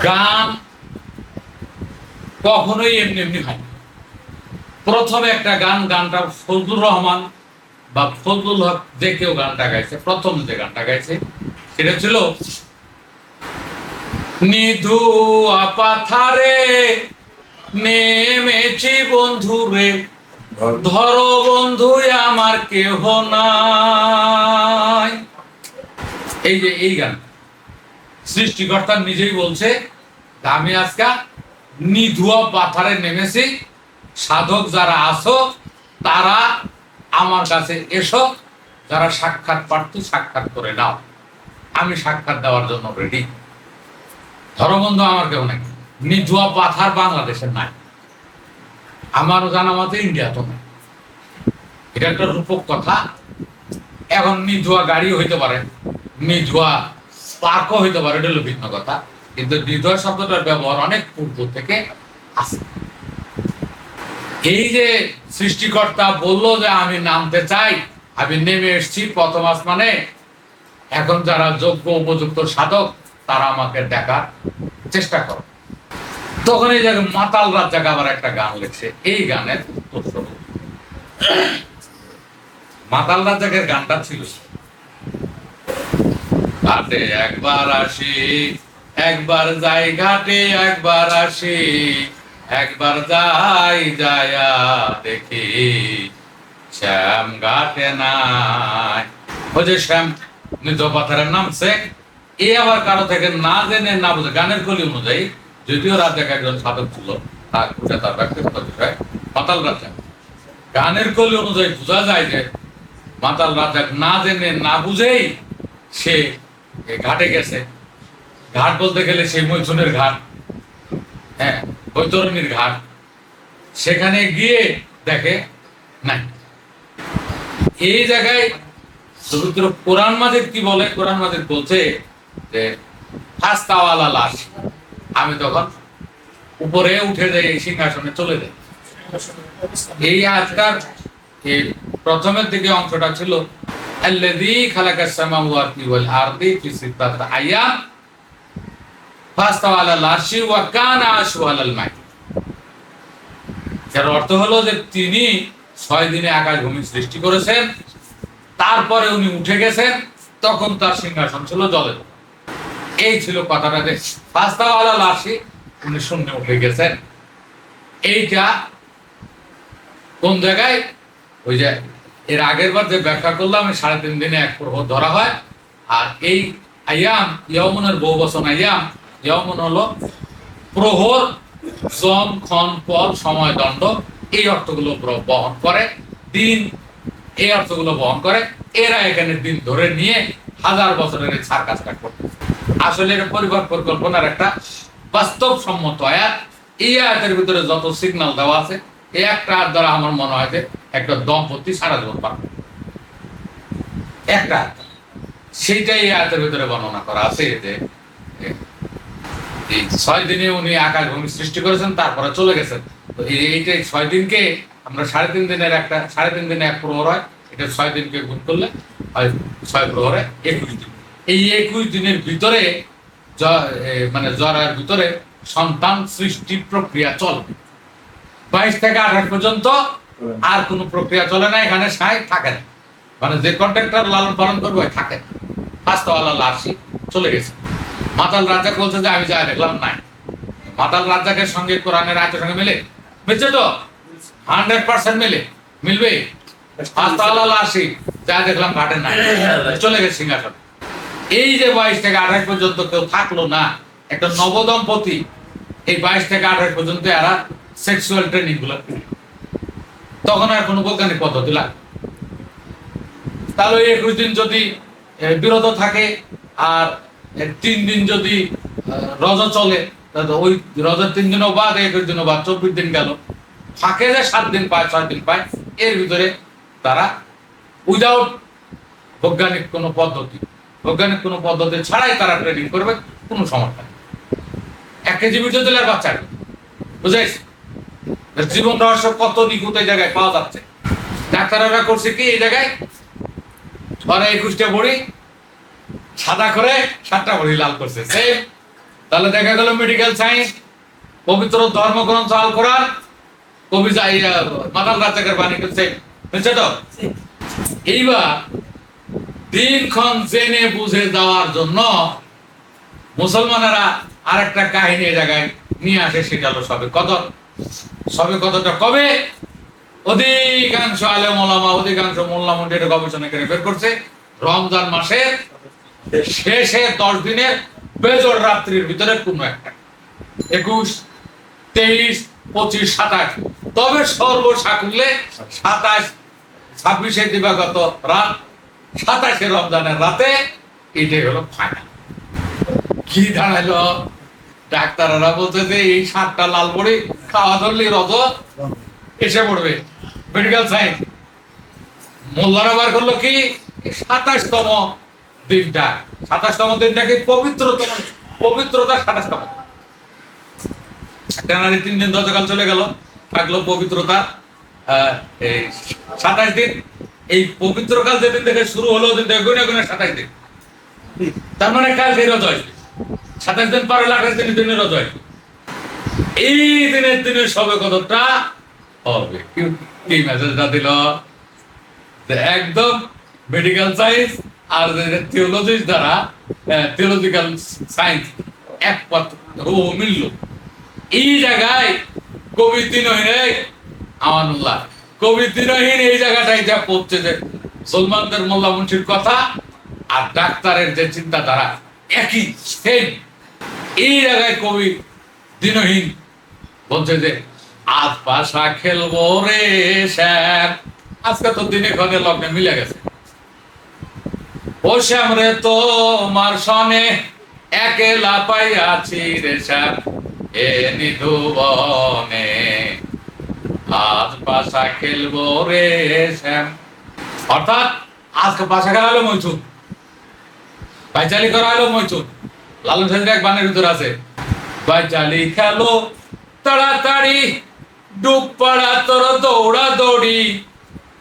গান কখনোই এমনি এমনি হয় না। প্রথমে একটা গানটা ফজলুর রহমান বা ফজলুল হক যে কেউ গানটা গাইছে, প্রথম যে গানটা গাইছে সেটা ছিল নিধু পাথারে নেমেছি বন্ধু রে, ধরো বন্ধু আমার কেহ নাই। এই যে এই গান সৃষ্টিকর্তা নিজেই বলছে আমি আজকে নিধুয়া পাথারে নেমেছি, সাধক যারা আছো তারা আমার কাছে এসো, যারা সাক্ষাৎ প্রার্থী সাক্ষাৎ করে নাও, আমি সাক্ষাৎ দেওয়ার জন্য রেডি। ধর্মবন্ধু আমার কেউ নাই, নিধুয়া পাথার বাংলাদেশের নাই, আমারও জানা মতে ইন্ডিয়া তো নাই। এটা একটা রূপক কথা। এখন নিধুয়া গাড়ি হইতে পারে, নিধুয়া পার্কও হইতে পারে, এটা হলো ভিন্ন কথা, কিন্তু নিধুয়া শব্দটার ব্যবহার অনেক পূর্ব থেকে আছে। এই যে সৃষ্টিকর্তা বলল যে আমি নামতে চাই, আমি নেমে এসেছি প্রথম আসমানে, এখন যারা যোগ্য উপযুক্ত সাধক তারা আমাকে দেখার চেষ্টা করো। তখন এই জায়গায় মাতাল রাজ্জাক আবার একটা গান লিখছে, এই গানের উত্তর মাতাল রাজ্জাকের গানটা ছিল ঘাটে একবার আসি, একবার যাই ঘাটে একবার আসি, একবার যাই যায়া দেখি শ্যাম ঘাটে নাই। ওই যে শ্যাম নিজ পাথরের নামছে, এ আবার কারো থেকে না জেনে না বুঝে গানের কলি অনুযায়ী, যদিও রাজ্জাক একজন সাধক ছিল, তার ব্যক্তিগত বিষয় মাতাল রাজ্জাক, গানের কলি অনুযায়ী বোঝা যায় যে মাতাল রাজ্জাক না জেনে না বুঝেই সে ঘাটে গেছে। ঘাট বলতে গেলে সেই মৈথুনের ঘাট, হ্যাঁ বৈতরণীর ঘাট, সেখানে গিয়ে দেখে নাই। এই জায়গায় পবিত্র কোরআন মাজিদ কি বলে? কোরআন মাজিদ বলছে যে ফাস্তাওয়ালা লাশ, আমি তখন উপরে উঠে যাই, এই সিংহাসনে চলে যাই। এই আজকার এই প্রথমের দিকে অংশটা ছিল আল্লাযী খালাকাস সামাওয়াতি ওয়াল আরদি ফি সিত্তাতি আইয়াম ফাস্তাওয়া আলাল আরশি ওয়া কানা আরশুহু আলাল মা। এর অর্থ হলো যে তিনি 6 দিনে আকাশ ভূমি সৃষ্টি করেছেন, তারপরে উনি উঠে গেছেন, তখন তার সিংহাসন ছিল জলে। এই ছিল কথাটা যে ফাস্তাওয়া আলাল আরশি, উনি শূন্যে উঠে গেছেন। এইটা কোন জায়গায়? ওই যে এর আগের বার যে ব্যাখ্যা করলাম 3.5 দিনে এক প্রহর ধরা হয়। আর এই আয়াম ইয়মনের বহু বচন, আয়াম ইয়মন হলো প্রহর, জম, ক্ষণ, পল, সময়, দণ্ড, এই অর্থগুলো বহন করে। দিন এই অর্থগুলো বহন করে। এরা এখানে দিন ধরে নিয়ে 1000 বছরের এই ছাড় কাজটা করতে। আসলে এটা পরিবার পরিকল্পনার একটা বাস্তবসম্মত আয়াত। এই আয়াতের ভিতরে যত সিগন্যাল দেওয়া আছে, এই একটা দ্বারা আমার মনে হয় যে একটা দম্পতি সারা জীবন পারবে, একটা সেইটাই আয়াতের ভিতরে বর্ণনা করা আছে যে এই 6 দিনে উনি আকাশ ভূমি সৃষ্টি করেছেন, তারপরে চলে গেছেন। তো এইটাই 6 দিনকে আমরা 3.5 দিনের একটা 3.5 দিনে এক প্রহর হয়, এটা 6 দিনকে গুণ করলে হয় 6 প্রহরে 21 দিন। এই 21 দিনের ভিতরে মানে জরার ভিতরে সন্তান সৃষ্টি প্রক্রিয়া চলবে। 22 থেকে 28 পর্যন্ত আর কোনো প্রক্রিয়া চলে না, এখানে সাই থাকে না, মানে যে কন্ট্রাক্টর লালন পালন করবে থাকে। ফাস্তাওয়ালা লাশি চলে গেছে। মাতাল রাজ্জাক বলছে যে আমি যা দেখলাম নাই। মাতাল রাজ্জাকের সঙ্গে কোরআনের আয়াতের সঙ্গে মিলছে তো 100% মিলবে। ফাস্তাওয়ালা লাশি যা দেখলাম ঘাটে নাই, চলে গেছে সিংহাসন। এই যে 22 থেকে 28 পর্যন্ত কেউ থাকলো না, একটা নবদম্পতি এই 22 থেকে 28 পর্যন্ত এরা সেক্সুয়াল ট্রেনিং গুলো, তখন আর কোনো বৈজ্ঞানিক পদ্ধতি লাগে। তাহলে 21 দিন যদি বিরত থাকে আর 3 দিন যদি রজ চলে, তাহলে ওই রজের 3 দিনও বাদ, 21 দিনও বাদ, 24 দিন গেল। থাকে যে 7 দিন পায়, 6 দিন পায়, এর ভিতরে তারা উইদাউট বৈজ্ঞানিক কোনো পদ্ধতি ছাড়াই তারা ট্রেনিং করবে, কোনো সমস্যা নেই। 1 কেজি মিঠে দিলের বাচ্চা বুঝাইছে জীবন রহস্য কত নিখুঁত এই জায়গায় পাওয়া যাচ্ছে। ডাক্তাররা করছে কি এই জায়গায় ধরে 21টা বড়ি সাদা করে 7টা বড়ি লাল করছে, সেম তাহলে দেখা গেল মেডিকেল সায়েন্স, পবিত্র ধর্মগ্রন্থ আল কোরআন, কবি মাদাল রাজাকের বাণী করছে, বুঝছে তো? এইবার দিনক্ষণ জেনে বুঝে যাওয়ার জন্য মুসলমানেরা আরেকটা কাহিনী এই জায়গায় নিয়ে আসে, সেটা হলো সবে কদর। সবে কদরটা কবে? অধিকাংশ আলেম ওলামা, অধিকাংশ মোল্লা মন্ডলী গবেষণা করে বের করছে রমজান মাসের শেষে 10 দিনের বেজোড় রাত্রির ভিতরে কোন একটা 21, 23, 25, 27, তবে সর্বসাকুল্যে 27, 26 দিবাগত রাত, 27 রমজানের রাতে এটাই হলো ফাইনাল। কি দাঁড়াইলো? ডাক্তাররা বলছে যে এই 7টা লাল বড়ি খাওয়া ধরলে রজ এসে পড়বে। মেডিকেল সায়েন্স মোল্লারা বার করলো কি 27তম দিনটা, 27তম দিনটাকে পবিত্রতম, পবিত্রতা 27তম। টানারি 3 দিন গতকাল চলে গেল, থাকলো পবিত্রতা 27 দিন। এই পবিত্রকাল যেদিন থেকে শুরু হলো ওদিন থেকে গুনে গুনে 27 দিন, তার মানে কাল সেই রোজ হয় 27 দিন পরে 28 দিনের রোজ হয়। এই দিনের দিনে সবে কদরটা হবে। কি মেসেজটা দিল? একদম মেডিকেল সায়েন্স আর থিওলজিস্ট দ্বারা থিওলজিক্যাল সায়েন্স একমাত্র মিলল। এই জায়গায় কবি দিনহীন আমানুল্লাহ, কবি দিনহীন এই জায়গাটাই যা পড়ছে যে মুসলমানদের মোল্লা মুন্সির কথা আর ডাক্তারের যে চিন্তাধারা একই সেম। এই জায়গায় কবি দিনহীন বলছে যে আজ পাশা খেলবো রে শ্যাম। আজকে তো দিনে ক্ষণে লগ্নে মিলে গেছে। ও শ্যাম রে তোমার সনে একেলা পাইয়াছি রে শ্যাম এ নিধুবনে, আজ পাশা খেলবো রে শ্যাম। অর্থাৎ আজকে পাশা খেলা হলো মৈথুন, পাইচালি করা হলো মৈথুন। লালন সাহেবের এক বানের ভিতর আছে, পাইচালি খেলো তাড়াতাড়ি ডুব পাড়া তোর দৌড়া দৌড়ি,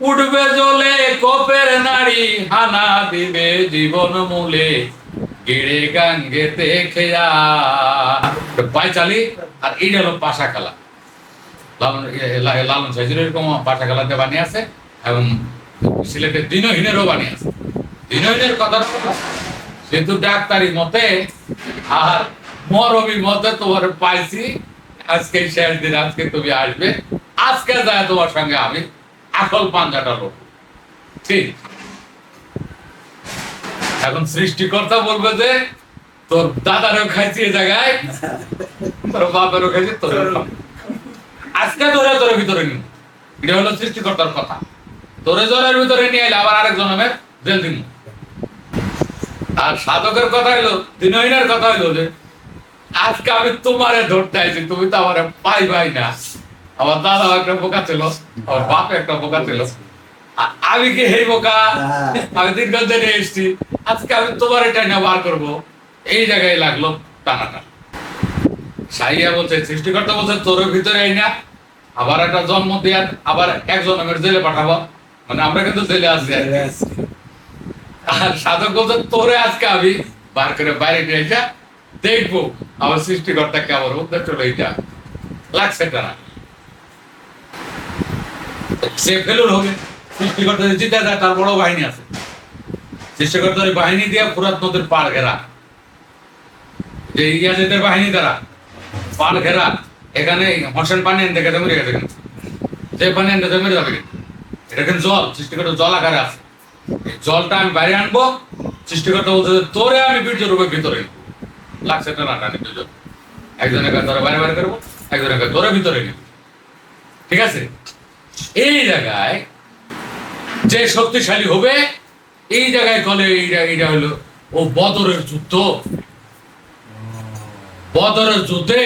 উঠবে জলে কোপের নারী, হানা দিবে জীবন মূলে গিড়ে গাঙ্গেতে খেয়া। পাইচালি আর এইটা হলো পাশা খেলা। লালন সাহেব এরকম পাশা খেলাতে বানিয়ে আছে এবং সিলেটের দিনহীনেরও বানিয়ে আছে। দিনহীনের কথা যেহেতু ডাক্তারি মতে আর মরবি মতে তোমার পাইছি, আজকে শেষ দিন, আজকে তুমি আসবে, আজকে যায় তোমার সঙ্গে আমি আসল পাঞ্জাটা লোক। ঠিক এখন সৃষ্টিকর্তা বলবে যে তোর দাদারও খাইছি এই জায়গায়, তোর বাপেরও খাইছি, তোর আজকে ধরে তোর ভিতরে নিন। এটা হলো সৃষ্টিকর্তার কথা। তোরে জ্বরের ভিতরে নিয়ে এলে আবার আরেক জন্মের জেল দিন। আর সাধকের কথা হইলো, দিনহীনের কথা হইলো যে আজকে আমি তোমারে ধরতে আইছি, তুমি তো আমার পাইবাই না। আমার দাদা একটা বোকা ছিল, আমার বাপ একটা বোকা ছিল, আমি কি হেই বোকা? আমি দীর্ঘ দিনে এসছি, আজকে আমি তোমার এটা না বার করবো। এই জায়গায় লাগলো টানাটা। সাইয়া বলছে, সৃষ্টিকর্তা বলছে তোর ভিতরে এই না, আবার একটা জন্ম দেওয়ার, আবার এক জন্মের জেলে পাঠাবো, মানে আমরা কিন্তু জেলে আসছি। আর সাধক বলছে তোরে আজকে আমি বার করে বাইরে নিয়ে যা, দেখবো আমার সৃষ্টিকর্তাকে আমার উদ্দেশ্য হলো এইটা। লাগছে টানা, সে ফেলুর হবে। সৃষ্টিকর্তা জিতে যায়, তার বড় বাহিনী আছে। সৃষ্টিকর্তার বাহিনী দিয়ে ফুরাত নদীর পাড় ঘেরা, যে ইয়াজিদের বাহিনী দ্বারা পাড় ঘেরা। এখানে হোসেন পানি এনে দেখে মরে গেছে, যে পানি এনে মেরে যাবে। এটা কিন্তু জল, সৃষ্টিকর্তা জল আকারে আছে। এই জলটা আমি বাইরে আনবো। সৃষ্টিকর্তা বলছে তোরে আমি বীর্য রূপে ভিতরে লাগছে টানা টানি, দুজন একজনের ধরে বাইরে বাইরে করবো, একজনের ধরে ভিতরে নিব। ঠিক আছে? এই জায়গায় যে শক্তিশালী হবে, এই জায়গায় কলে এইটা হলো ও বদরের যুদ্ধ। বদরের যুদ্ধে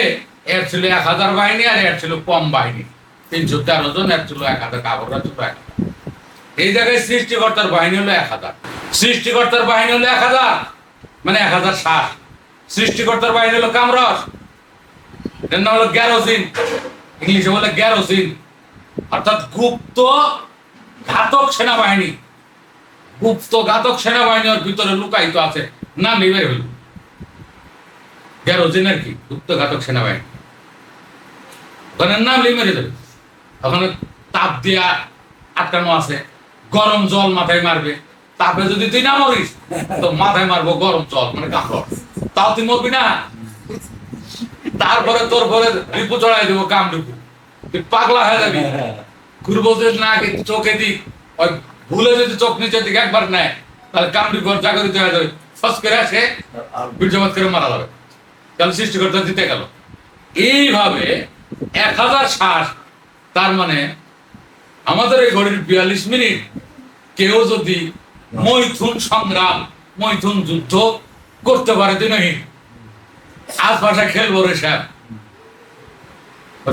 এর ছিল 1000 বাহিনী আর এর ছিল কম বাহিনী, 313 জন, এর ছিল 1000, কাবররা ছিল 1000। এই জায়গায় সৃষ্টিকর্তার বাহিনী হলো 1000। সৃষ্টিকর্তার বাহিনী হলো 1000, মানে 1060। সৃষ্টিকর্তার বাহিনী হলো কামরস, এর নাম হলো গ্যারোজিন, ইংলিশে বলে গ্যারোজিন, অর্থাৎ গুপ্ত ঘাতক সেনাবাহিনী। গুপ্ত ঘাতক সেনাবাহিনীর ভিতরে লুকায়িত আছে, নাম বের হইল। গ্যারোজিন আর কি, গুপ্তঘাতক সেনাবাহিনী। ওখানে নামলেই মেরে দেবে। ওখানে তাপ দিয়া আটকানো আছে, গরম জল মাথায় মারবে। তাপে যদি তুই না মরিস তো মাথায় মারবো গরম জল, মানে কামড়, তাও তুই মরবি না। তারপরে তোর পরে রিপু চড়াই দেবো, কাম রিপু, তুই পাগলা হয়ে যাবি। ঘুরবো যে না চোখে দিক, ওই ভুলে যদি চোখ নিচের দিকে একবার নেয় তাহলে কাম রিপু জাগরিত হয়ে যাবে, ফস করে আসে বীর্যপাত করে মারা যাবে। তাহলে সৃষ্টিকর্তা দিতে গেল এইভাবে 1000 শ্বাস। তার মানে আমাদের এই ঘড়ির 42 মিনিট কেউ যদি মৈথুন সংগ্রাম, মৈথুন যুদ্ধ করতে পারে দিনহীন, আজ ভাষা খেলবো রে শ্যাম।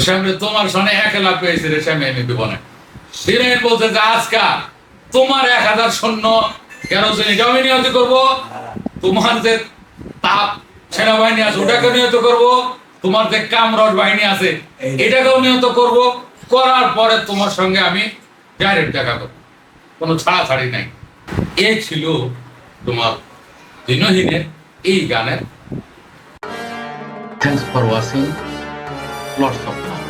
শ্যাম রে তোমার সনে 1 লাখ পেয়েছে রে শ্যাম, আমি জীবনে দিনহীন বলছে যে আজকা তোমার 1000 সৈন্য গ্যারোজিন এটাও আমি নিহত করবো, তোমার যে তাপ সেনাবাহিনী আছে ওটাকে নিহত করব, তোমার যে কামরস বাহিনী আছে এটাকেও নিহত করব, করার পরে তোমার সঙ্গে আমি ডাইরেক্ট দেখা করবো, কোনো ছাড়াছাড়ি নাই। এই ছিল তোমার দিনহীনের এই গানের। Thanks for watching, lots of love.